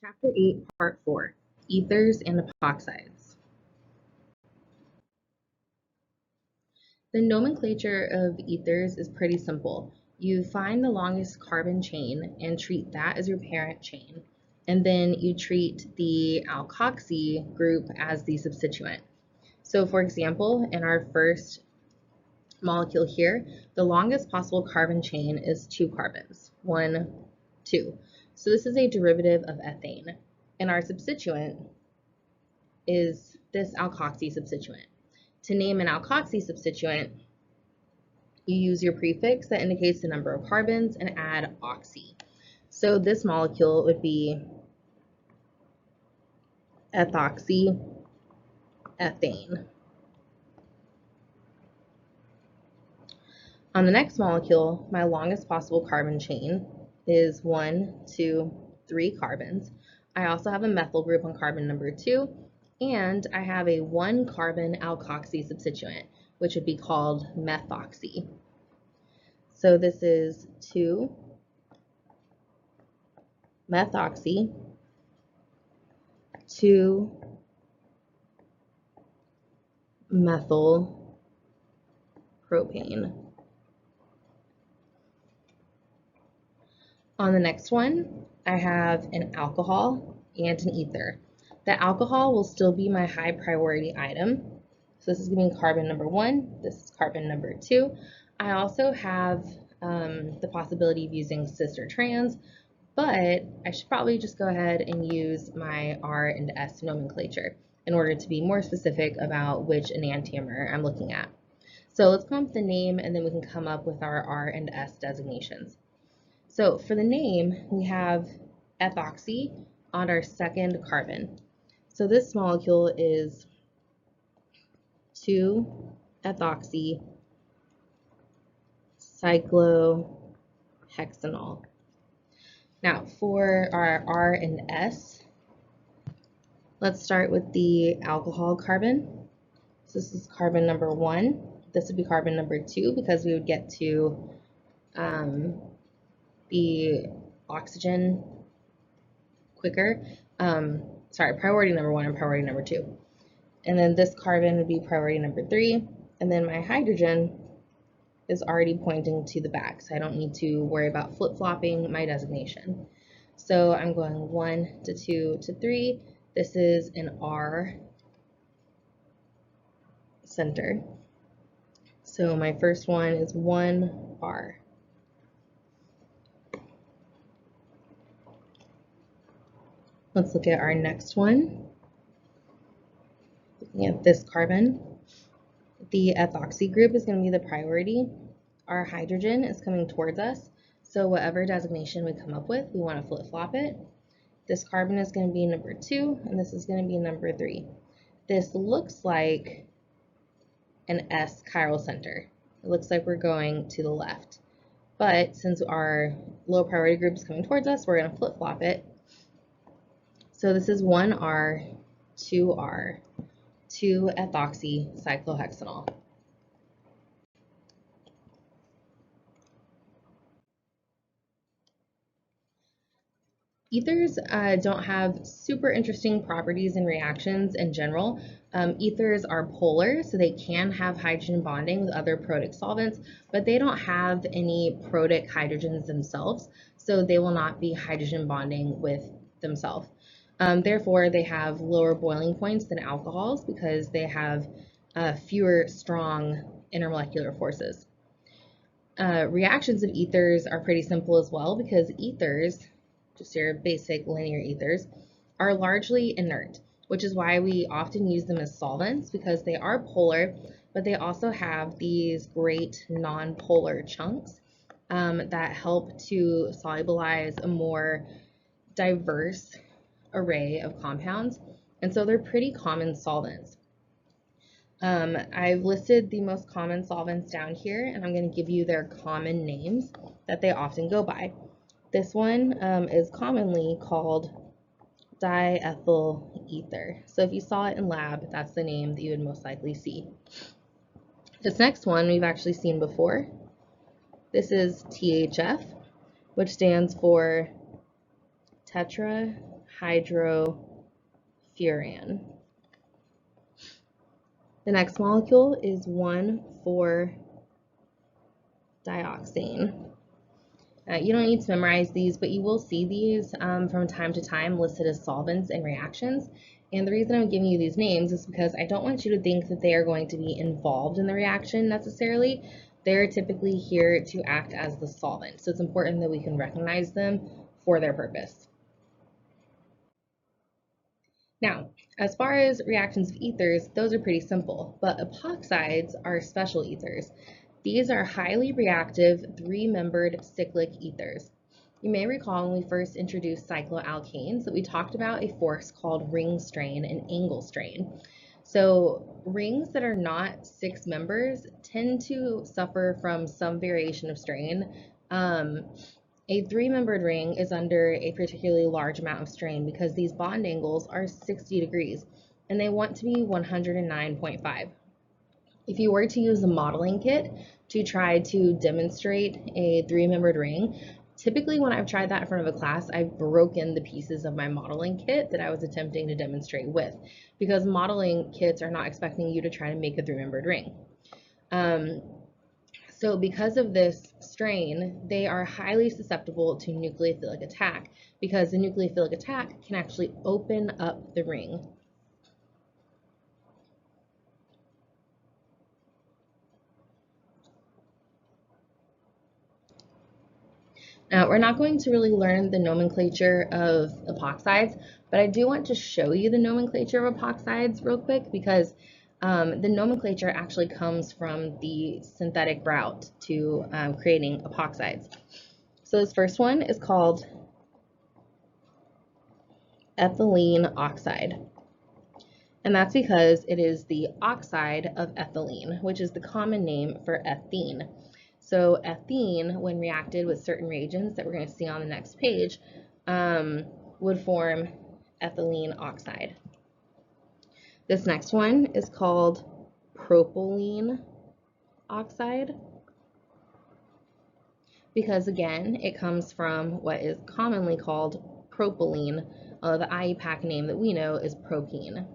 Chapter 8, Part 4, Ethers and Epoxides. The nomenclature of ethers is pretty simple. You find the longest carbon chain and treat that as your parent chain, and then you treat the alkoxy group as the substituent. So for example, in our first molecule here, the longest possible carbon chain is 2 carbons, 1, 2. So this is a derivative of ethane. And our substituent is this alkoxy substituent. To name an alkoxy substituent, you use your prefix that indicates the number of carbons and add oxy. So this molecule would be ethoxy ethane. On the next molecule, my longest possible carbon chain is 1, 2, 3 carbons. I also have a methyl group on carbon number 2, and I have a 1 carbon alkoxy substituent, which would be called methoxy. So this is 2 methoxy, 2 methyl propane. On the next one, I have an alcohol and an ether. The alcohol will still be my high priority item. So this is going to be carbon number 1, this is carbon number 2. I also have the possibility of using cis or trans, but I should probably just go ahead and use my R and S nomenclature in order to be more specific about which enantiomer I'm looking at. So let's come up with the name and then we can come up with our R and S designations. So for the name, we have ethoxy on our second carbon. So this molecule is 2-ethoxy cyclohexanol. Now for our R and S, let's start with the alcohol carbon. So this is carbon number 1. This would be carbon number 2 because we would get to the oxygen quicker. Priority number 1 and priority number 2. And then this carbon would be priority number 3. And then my hydrogen is already pointing to the back, so I don't need to worry about flip-flopping my designation. So I'm going 1 to 2 to 3. This is an R center. So my first one is 1R. Let's look at our next one. Looking at this carbon, the ethoxy group is going to be the priority. Our hydrogen is coming towards us, so whatever designation we come up with, we want to flip-flop it. This carbon is going to be number 2, and this is going to be number 3. This looks like an S chiral center. It looks like we're going to the left. But since our low priority group is coming towards us, we're going to flip-flop it. So this is 1R, 2R, 2-ethoxy cyclohexanol. Ethers don't have super interesting properties and reactions in general. Ethers are polar, so they can have hydrogen bonding with other protic solvents, but they don't have any protic hydrogens themselves, so they will not be hydrogen bonding with themselves. Therefore, they have lower boiling points than alcohols because they have fewer strong intermolecular forces. Reactions of ethers are pretty simple as well because ethers, just your basic linear ethers, are largely inert, which is why we often use them as solvents because they are polar, but they also have these great non-polar chunks that help to solubilize a more diverse array of compounds, and so they're pretty common solvents. I've listed the most common solvents down here, and I'm going to give you their common names that they often go by. This one is commonly called diethyl ether. So if you saw it in lab, that's the name that you would most likely see. This next one we've actually seen before. This is THF, which stands for tetrahydrofolate hydrofuran. The next molecule is 1,4-dioxane. You don't need to memorize these, but you will see these from time to time listed as solvents and reactions. And the reason I'm giving you these names is because I don't want you to think that they are going to be involved in the reaction necessarily. They're typically here to act as the solvent. So it's important that we can recognize them for their purpose. Now, as far as reactions of ethers, those are pretty simple, but epoxides are special ethers. These are highly reactive, three-membered cyclic ethers. You may recall when we first introduced cycloalkanes that we talked about a force called ring strain and angle strain. So rings that are not 6 members tend to suffer from some variation of strain. A 3-membered ring is under a particularly large amount of strain because these bond angles are 60 degrees and they want to be 109.5. If you were to use a modeling kit to try to demonstrate a 3-membered ring, typically when I've tried that in front of a class, I've broken the pieces of my modeling kit that I was attempting to demonstrate with, because modeling kits are not expecting you to try to make a 3-membered ring. So because of this strain, they are highly susceptible to nucleophilic attack because the nucleophilic attack can actually open up the ring. Now, we're not going to really learn the nomenclature of epoxides, but I do want to show you the nomenclature of epoxides real quick because the nomenclature actually comes from the synthetic route to creating epoxides. So this first one is called ethylene oxide. And that's because it is the oxide of ethylene, which is the common name for ethene. So ethene, when reacted with certain reagents that we're going to see on the next page, would form ethylene oxide. This next one is called propylene oxide because, again, it comes from what is commonly called propylene, the IUPAC name that we know is propene.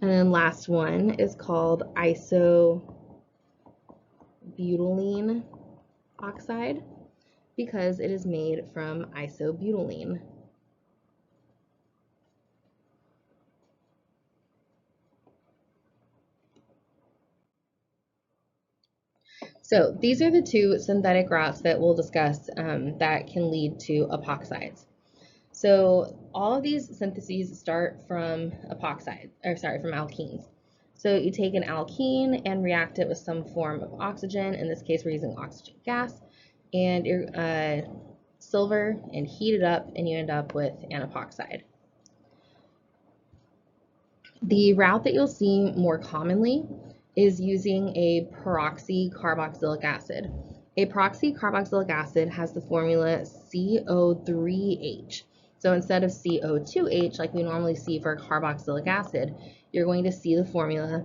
And then last one is called isobutylene oxide because it is made from isobutylene. So these are the two synthetic routes that we'll discuss that can lead to epoxides. So all of these syntheses start from from alkenes. So you take an alkene and react it with some form of oxygen. In this case, we're using oxygen gas and your silver, and heat it up, and you end up with an epoxide. The route that you'll see more commonly is using a peroxycarboxylic acid. A peroxycarboxylic acid has the formula CO3H. So instead of CO2H, like we normally see for carboxylic acid, you're going to see the formula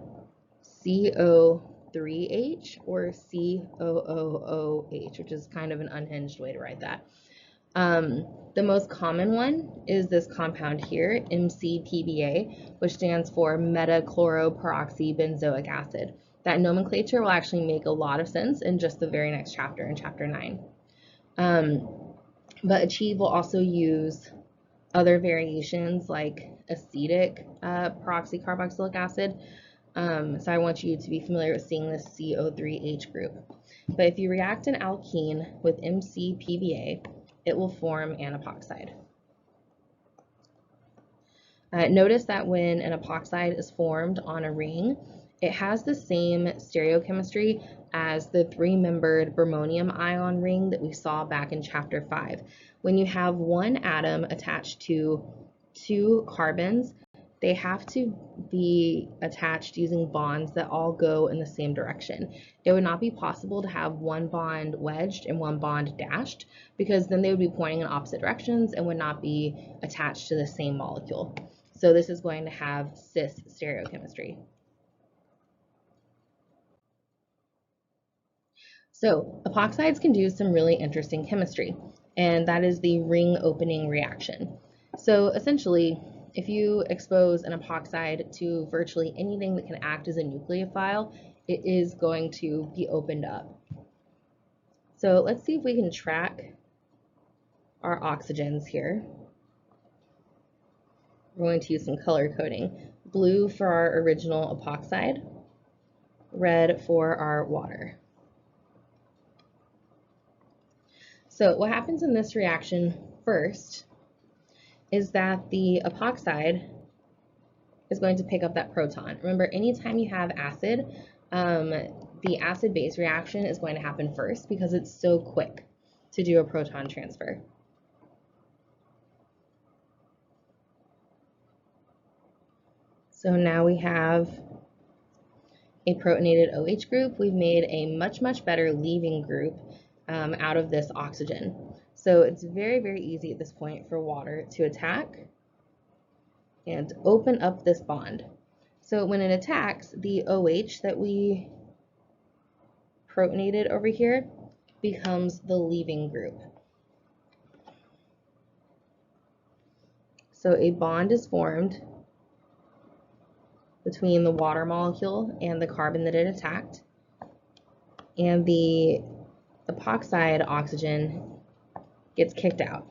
CO3H or COOOH, which is kind of an unhinged way to write that. The most common one is this compound here, MCPBA, which stands for metachloroperoxybenzoic acid. That nomenclature will actually make a lot of sense in just the very next chapter, in chapter 9. But CHEM will also use other variations like acetic peroxycarboxylic acid. So I want you to be familiar with seeing this CO3H group. But if you react an alkene with MCPBA, it will form an epoxide. Notice that when an epoxide is formed on a ring, it has the same stereochemistry as the 3-membered bromonium ion ring that we saw back in chapter 5. When you have one atom attached to 2 carbons, they have to be attached using bonds that all go in the same direction. It would not be possible to have one bond wedged and one bond dashed because then they would be pointing in opposite directions and would not be attached to the same molecule. So this is going to have cis stereochemistry. So epoxides can do some really interesting chemistry, and that is the ring opening reaction. So essentially, if you expose an epoxide to virtually anything that can act as a nucleophile, it is going to be opened up. So let's see if we can track our oxygens here. We're going to use some color coding. Blue for our original epoxide, red for our water. So what happens in this reaction first is that the epoxide is going to pick up that proton. Remember, anytime you have acid, the acid-base reaction is going to happen first because it's so quick to do a proton transfer. So now we have a protonated OH group. We've made a much better leaving group out of this oxygen. So it's very easy at this point for water to attack and open up this bond. So when it attacks, the OH that we protonated over here becomes the leaving group. So a bond is formed between the water molecule and the carbon that it attacked, and the epoxide oxygen gets kicked out.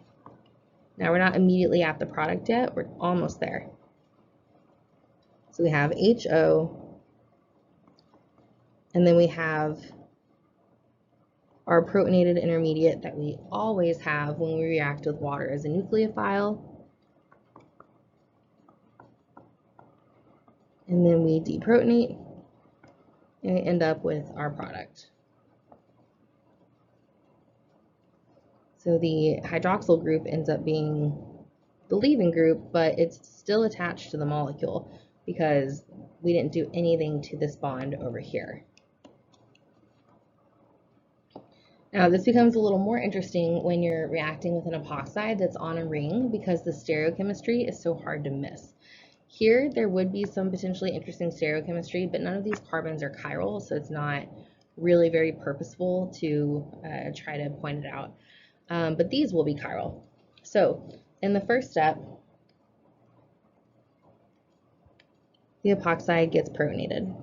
Now we're not immediately at the product yet, we're almost there. So we have HO, and then we have our protonated intermediate that we always have when we react with water as a nucleophile. And then we deprotonate and we end up with our product. So the hydroxyl group ends up being the leaving group, but it's still attached to the molecule because we didn't do anything to this bond over here. Now this becomes a little more interesting when you're reacting with an epoxide that's on a ring because the stereochemistry is so hard to miss. Here there would be some potentially interesting stereochemistry, but none of these carbons are chiral, so it's not really very purposeful to try to point it out. But these will be chiral. So in the first step, the epoxide gets protonated.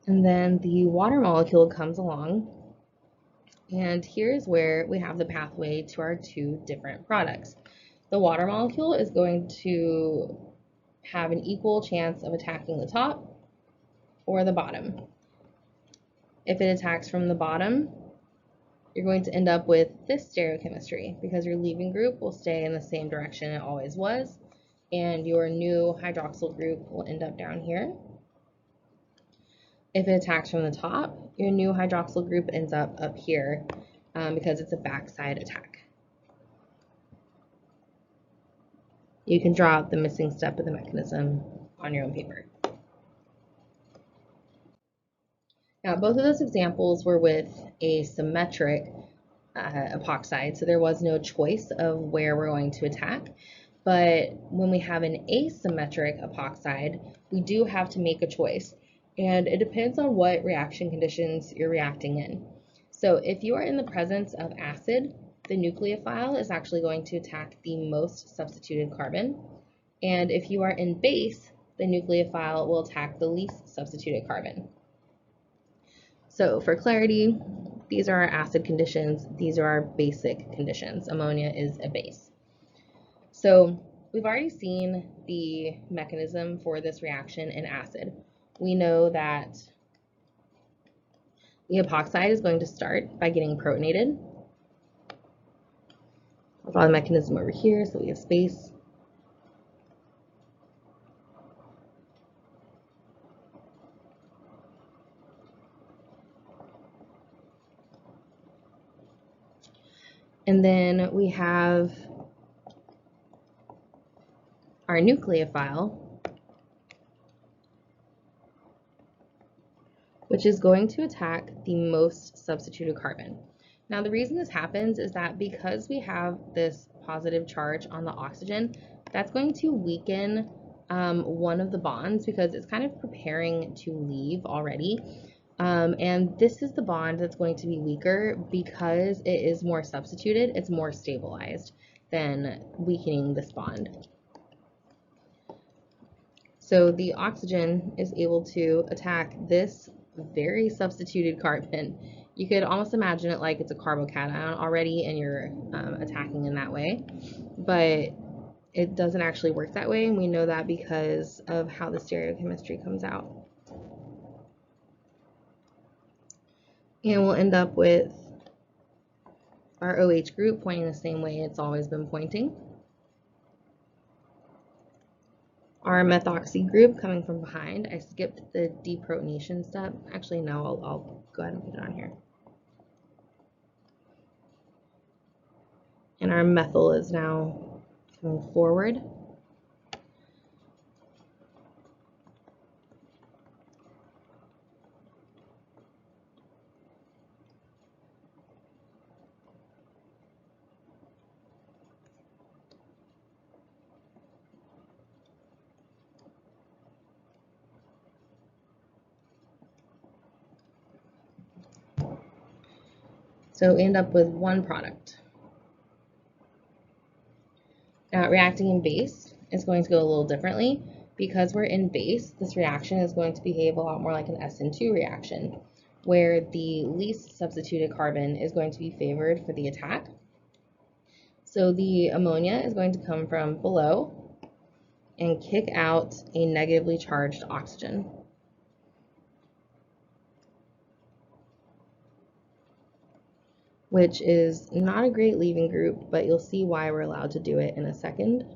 And then the water molecule comes along, and here's where we have the pathway to our two different products. The water molecule is going to have an equal chance of attacking the top or the bottom. If it attacks from the bottom, you're going to end up with this stereochemistry because your leaving group will stay in the same direction it always was, and your new hydroxyl group will end up down here. If it attacks from the top, your new hydroxyl group ends up here because it's a backside attack. You can draw out the missing step of the mechanism on your own paper. Now, both of those examples were with a symmetric epoxide, so there was no choice of where we're going to attack. But when we have an asymmetric epoxide, we do have to make a choice. And it depends on what reaction conditions you're reacting in. So if you are in the presence of acid, the nucleophile is actually going to attack the most substituted carbon. And if you are in base, the nucleophile will attack the least substituted carbon. So for clarity, these are our acid conditions, these are our basic conditions. Ammonia is a base. So we've already seen the mechanism for this reaction in acid. We know that the epoxide is going to start by getting protonated. I'll draw the mechanism over here so we have space. And then we have our nucleophile, which is going to attack the most substituted carbon. Now, the reason this happens is that because we have this positive charge on the oxygen, that's going to weaken one of the bonds because it's kind of preparing to leave already. And this is the bond that's going to be weaker because it is more substituted, it's more stabilized than weakening this bond. So the oxygen is able to attack this very substituted carbon. You could almost imagine it like it's a carbocation already and you're attacking in that way, but it doesn't actually work that way, and we know that because of how the stereochemistry comes out. And we'll end up with our OH group pointing the same way it's always been pointing. Our methoxy group coming from behind. I skipped the deprotonation step. Actually, no, I'll go ahead and put it on here. And our methyl is now coming forward. So we end up with one product. Now, reacting in base is going to go a little differently. Because we're in base, this reaction is going to behave a lot more like an SN2 reaction, where the least substituted carbon is going to be favored for the attack. So the ammonia is going to come from below and kick out a negatively charged oxygen. Which is not a great leaving group, but you'll see why we're allowed to do it in a second.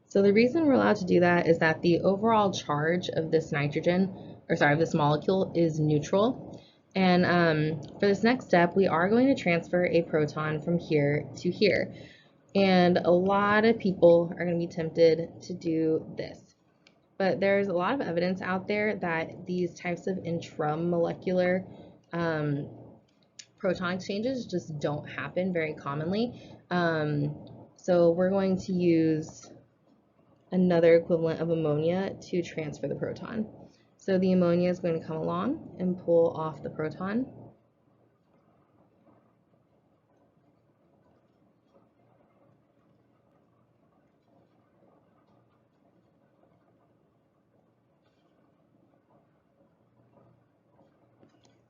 So the reason we're allowed to do that is that the overall charge of this this molecule is neutral. And for this next step, we are going to transfer a proton from here to here. And a lot of people are going to be tempted to do this. But there's a lot of evidence out there that these types of intramolecular proton exchanges just don't happen very commonly. So we're going to use another equivalent of ammonia to transfer the proton. So the ammonia is going to come along and pull off the proton.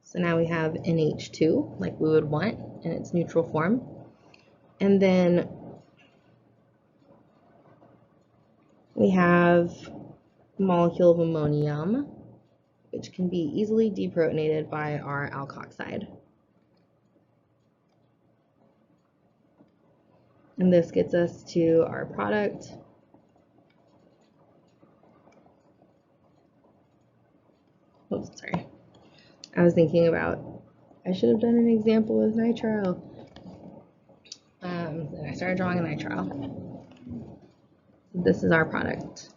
So now we have NH2, like we would want in its neutral form. And then we have a molecule of ammonium, which can be easily deprotonated by our alkoxide. And this gets us to our product. Oops, sorry. I was thinking about, I should have done an example with nitrile. And I started drawing a nitrile. This is our product.